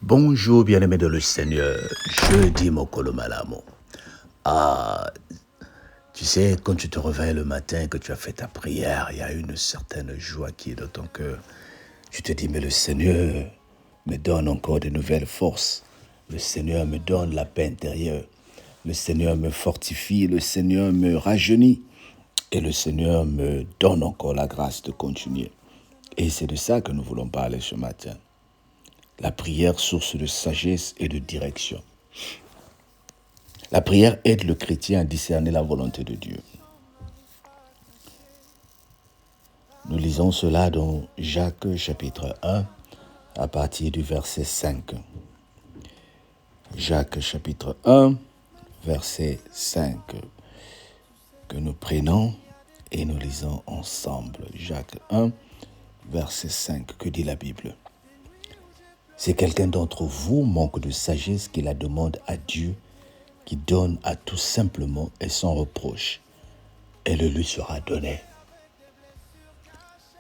Bonjour, bien-aimé de le Seigneur. Jeudi Mokolo Malamo. Ah, tu sais, quand tu te réveilles le matin, que tu as fait ta prière, il y a une certaine joie qui est dans ton cœur. Tu te dis, mais le Seigneur me donne encore de nouvelles forces. Le Seigneur me donne la paix intérieure. Le Seigneur me fortifie, le Seigneur me rajeunit. Et le Seigneur me donne encore la grâce de continuer. Et c'est de ça que nous voulons parler ce matin. La prière, source de sagesse et de direction. La prière aide le chrétien à discerner la volonté de Dieu. Nous lisons cela dans Jacques chapitre 1 à partir du verset 5. Jacques chapitre 1, verset 5, que nous prenons et nous lisons ensemble. Jacques 1, verset 5, que dit la Bible? Si quelqu'un d'entre vous manque de sagesse, qu'il la demande à Dieu, qui donne à tout simplement et sans reproche, et le lui sera donné.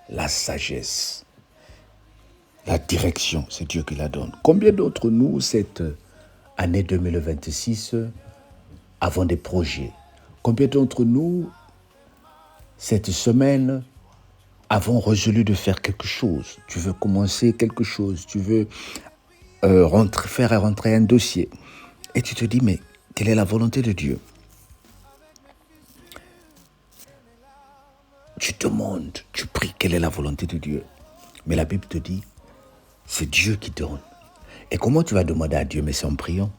La sagesse, la direction, c'est Dieu qui la donne. Combien d'entre nous, cette année 2026, avons des projets? Combien d'entre nous, cette semaine, avons résolu de faire quelque chose? Tu veux commencer quelque chose, tu veux faire rentrer un dossier. Et tu te dis, mais quelle est la volonté de Dieu? Tu demandes, tu pries, quelle est la volonté de Dieu? Mais la Bible te dit, c'est Dieu qui donne. Et comment tu vas demander à Dieu? Mais c'est en priant.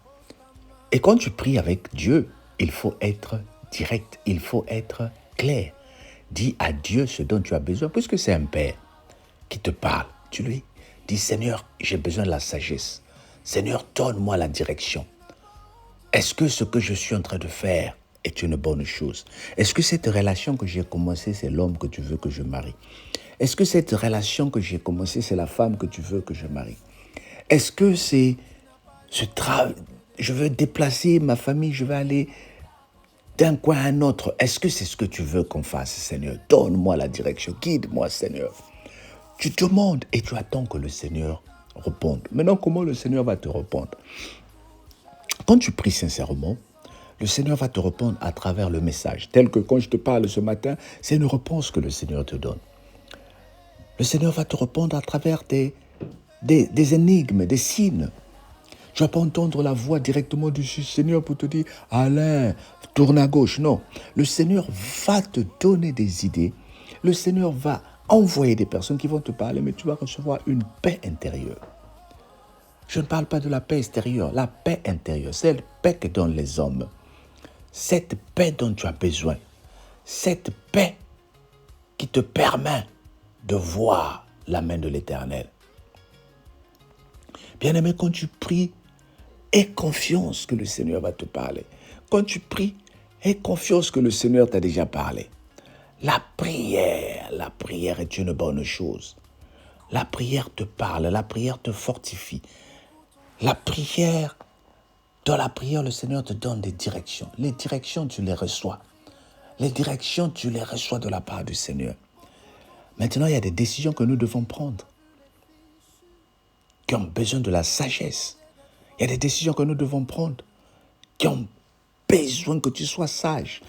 Et quand tu pries avec Dieu, il faut être direct, il faut être clair. Dis à Dieu ce dont tu as besoin, puisque c'est un Père qui te parle. Tu lui dis, Seigneur, j'ai besoin de la sagesse. Seigneur, donne-moi la direction. Est-ce que ce que je suis en train de faire est une bonne chose? Est-ce que cette relation que j'ai commencée, c'est l'homme que tu veux que je marie? Est-ce que cette relation que j'ai commencée, c'est la femme que tu veux que je marie? Est-ce que c'est je veux déplacer ma famille, je veux aller d'un coin à un autre? Est-ce que c'est ce que tu veux qu'on fasse, Seigneur? Donne-moi la direction, guide-moi, Seigneur. Tu demandes et tu attends que le Seigneur réponde. Maintenant, comment le Seigneur va te répondre? Quand tu pries sincèrement, le Seigneur va te répondre à travers le message. Tel que quand je te parle ce matin, c'est une réponse que le Seigneur te donne. Le Seigneur va te répondre à travers des énigmes, des signes. Tu ne vas pas entendre la voix directement du Seigneur pour te dire « Alain, tourne à gauche ». Non, le Seigneur va te donner des idées. Le Seigneur va envoyer des personnes qui vont te parler, mais tu vas recevoir une paix intérieure. Je ne parle pas de la paix extérieure, la paix intérieure, c'est la paix que donnent les hommes. Cette paix dont tu as besoin, cette paix qui te permet de voir la main de l'Éternel. Bien-aimé, quand tu pries, aie confiance que le Seigneur va te parler. Quand tu pries, aie confiance que le Seigneur t'a déjà parlé. La prière est une bonne chose. La prière te parle, la prière te fortifie. Dans la prière, le Seigneur te donne des directions. Les directions, tu les reçois. Les directions, tu les reçois de la part du Seigneur. Maintenant, il y a des décisions que nous devons prendre qui ont besoin de la sagesse. Il y a des décisions que nous devons prendre qui ont besoin que tu sois sage.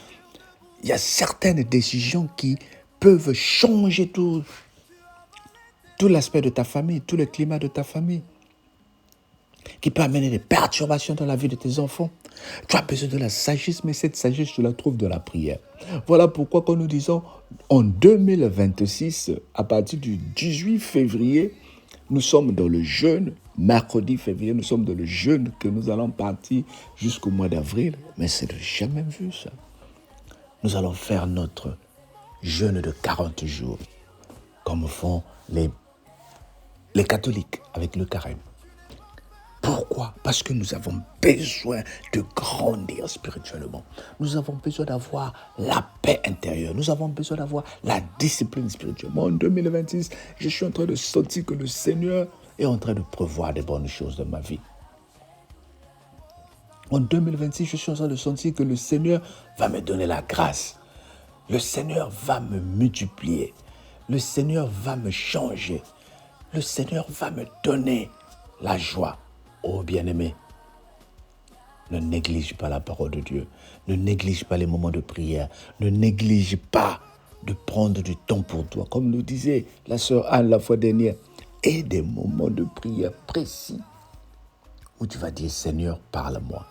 Il y a certaines décisions qui peuvent changer tout l'aspect de ta famille, tout le climat de ta famille, qui peut amener des perturbations dans la vie de tes enfants. Tu as besoin de la sagesse, mais cette sagesse, tu la trouves dans la prière. Voilà pourquoi quand nous disons en 2026, à partir du 18 février, nous sommes dans le jeûne, mercredi février, nous sommes dans le jeûne que nous allons partir jusqu'au mois d'avril. Mais c'est jamais vu ça. Nous allons faire notre jeûne de 40 jours, comme font les catholiques avec le carême. Pourquoi? Parce que nous avons besoin de grandir spirituellement. Nous avons besoin d'avoir la paix intérieure. Nous avons besoin d'avoir la discipline spirituelle. Moi, en 2026, je suis en train de sentir que le Seigneur est en train de prévoir des bonnes choses dans ma vie. En 2026, je suis en train de sentir que le Seigneur va me donner la grâce. Le Seigneur va me multiplier. Le Seigneur va me changer. Le Seigneur va me donner la joie. Oh bien-aimé, ne néglige pas la parole de Dieu. Ne néglige pas les moments de prière. Ne néglige pas de prendre du temps pour toi. Comme nous disait la sœur Anne la fois dernière. Et des moments de prière précis où tu vas dire, Seigneur, parle-moi.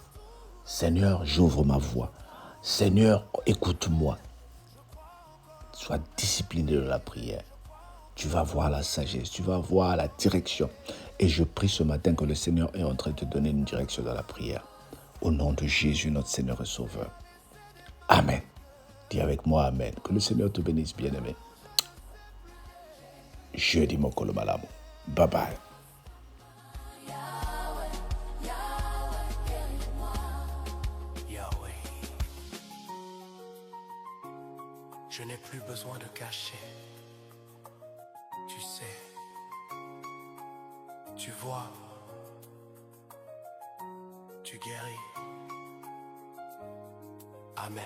Seigneur, j'ouvre ma voix. Seigneur, écoute-moi. Sois discipliné de la prière. Tu vas voir la sagesse, tu vas voir la direction. Et je prie ce matin que le Seigneur est en train de te donner une direction dans la prière. Au nom de Jésus, notre Seigneur et Sauveur. Amen. Dis avec moi Amen. Que le Seigneur te bénisse, bien-aimé. Jeudi Mokolo Malamu. Bye bye. Je n'ai plus besoin de cacher. Tu sais, tu vois, tu guéris. Amen.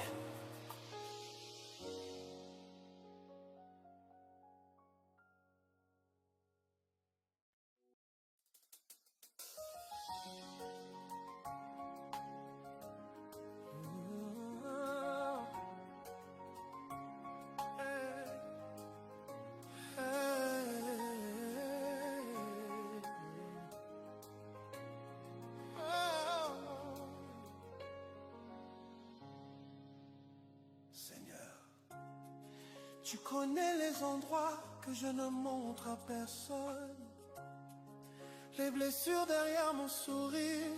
Tu connais les endroits que je ne montre à personne, les blessures derrière mon sourire,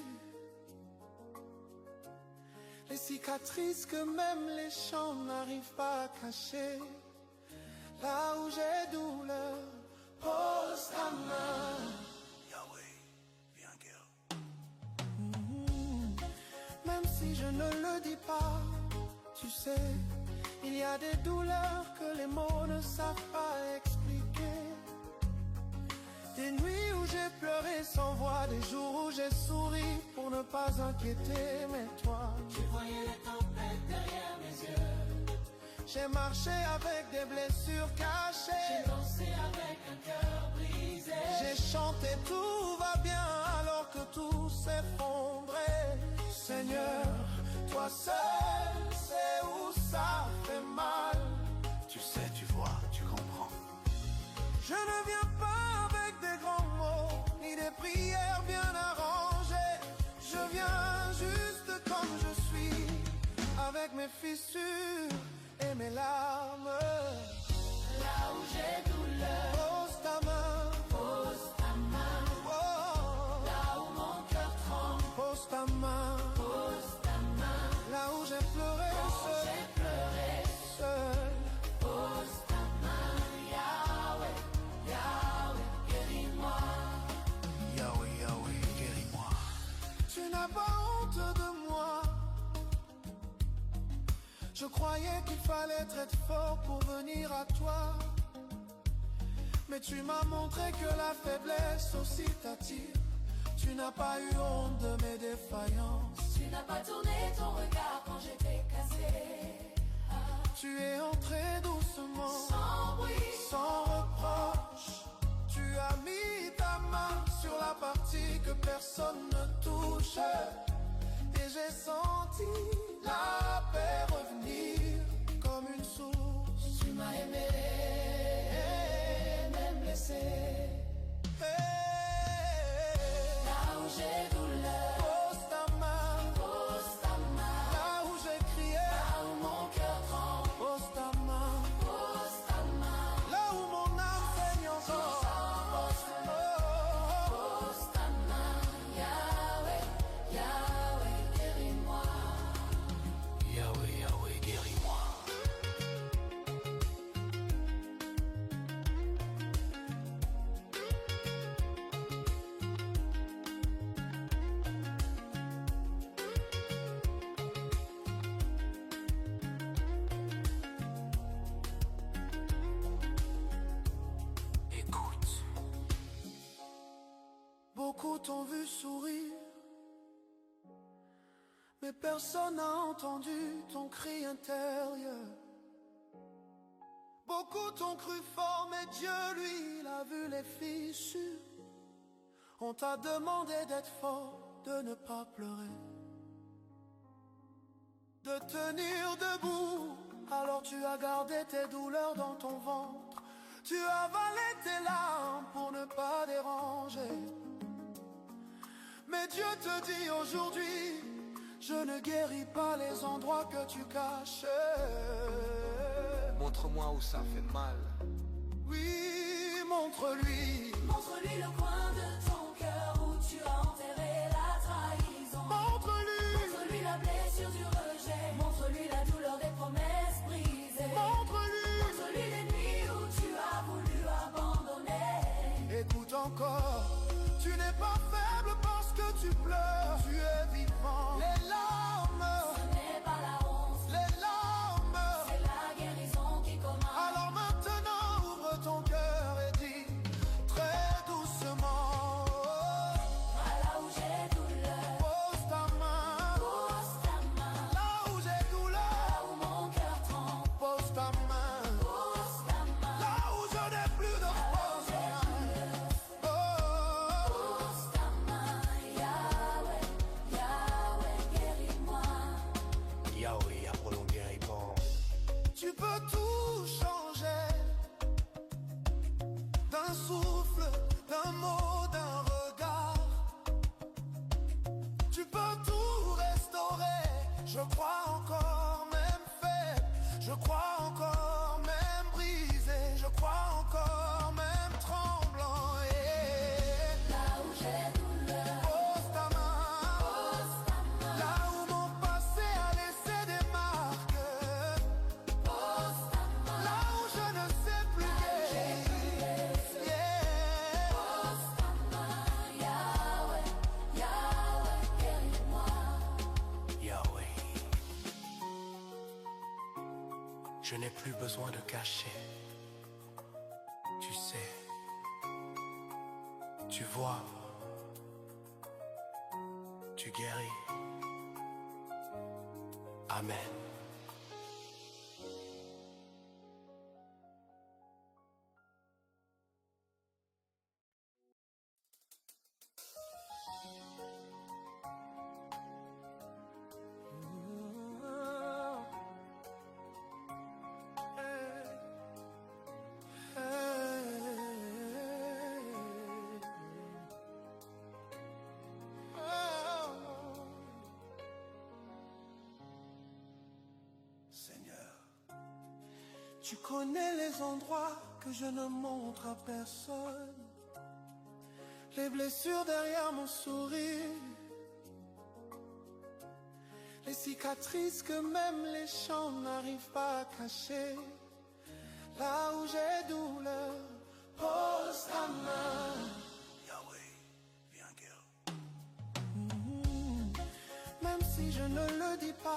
les cicatrices que même les chants n'arrivent pas à cacher. Là où j'ai douleur, pose ta main. Yahweh, viens guérir. Même si je ne le dis pas, tu sais, il y a des douleurs que les mots ne savent pas expliquer. Des nuits où j'ai pleuré sans voix, des jours où j'ai souri pour ne pas inquiéter. Mais toi, tu voyais les tempêtes derrière mes yeux. J'ai marché avec des blessures cachées. J'ai dansé avec un cœur brisé. J'ai chanté tout va bien alors que tout s'effondrait. Seigneur, toi seul sais où ça fait mal. Tu sais, tu vois, tu comprends. Je ne viens pas avec des grands mots, ni des prières bien arrangées. Je viens juste comme je suis, avec mes fissures et mes larmes. Là où j'ai douleur, pose ta main. pose ta main. Oh. Là où mon cœur tremble, Pose ta main. pose ta main. Là où j'ai pleuré seul, J'ai pleuré, seul. pose ta main. Yahweh, Yahweh, guéris-moi. Yahweh, Yahweh, guéris-moi. Tu n'as pas honte de moi. Je croyais qu'il fallait être fort pour venir à toi. Mais tu m'as montré que la faiblesse aussi t'attire. Tu n'as pas eu honte de mes défaillances. Tu n'as pas tourné ton regard quand j'étais cassé. Tu es entré doucement, Sans bruit, sans reproche. Tu as mis ta main sur la partie que personne ne touche. Et j'ai senti la paix revenir comme une source. tu m'as aimé, même blessé. Là où j'ai douleur, Pose ta main. pose ta main. Là où j'ai crié, Là où mon cœur tremble, pose ta main. pose ta main. Là où mon âme saigne encore, Pose ta main. Yahweh, Yahweh, guéris-moi. Yahweh, Yahweh, guéris-moi. Écoute. beaucoup t'ont vu sourire, mais personne n'a entendu ton cri intérieur. Beaucoup t'ont cru fort, mais Dieu, lui, il a vu les fissures. On t'a demandé d'être fort, de ne pas pleurer, de tenir debout. Alors tu as gardé tes douleurs dans ton ventre. Tu as avalé tes larmes pour ne pas déranger. Mais Dieu te dit aujourd'hui, je ne guéris pas les endroits que tu caches. Montre-moi où ça fait mal. Oui, montre-lui. Montre-lui le coin de ton cœur où tu as enterré la trahison. Montre-lui. Montre-lui la blessure du rejet. Montre-lui la douleur des promesses brisées. Montre-lui. Montre-lui les nuits où tu as voulu abandonner. Écoute encore, tu n'es pas faible parce que tu pleures. Tu es vivant. Les larmes, Ce n'est pas la honte, les larmes. c'est la guérison qui commence. Alors maintenant ouvre ton cœur et dis très doucement. Là où j'ai douleur, Pose ta main. pose ta main. Là où j'ai Là douleur. où mon cœur tremble, Pose ta main. pose ta main. Là où je n'ai plus de force. Oh. Pose ta main, Yahweh, Yahweh, guéris-moi. Yahweh a prolongé répond. Tu peux tout changer d'un souffle, d'un mot, d'un regard. Tu peux tout restaurer. Je crois encore même faible. Je crois encore même brisé. Je crois encore même tremblant. Là où j'ai douleur, Pose ta main. pose ta main. Là où mon passé a laissé des marques. Pose ta main. Là où je ne sais plus guérir. Yeah. Pose ta main, Yahweh, Yahweh, guéris-moi. Yahweh. Je n'ai plus besoin de cacher. Tu sais. Tu vois. Tu guéris. Amen. Seigneur, tu connais les endroits que je ne montre à personne, les blessures derrière mon sourire, les cicatrices que même les chants n'arrivent pas à cacher. Là où j'ai douleur, pose ta main. Yahweh, viens guérir. Même si je ne le dis pas.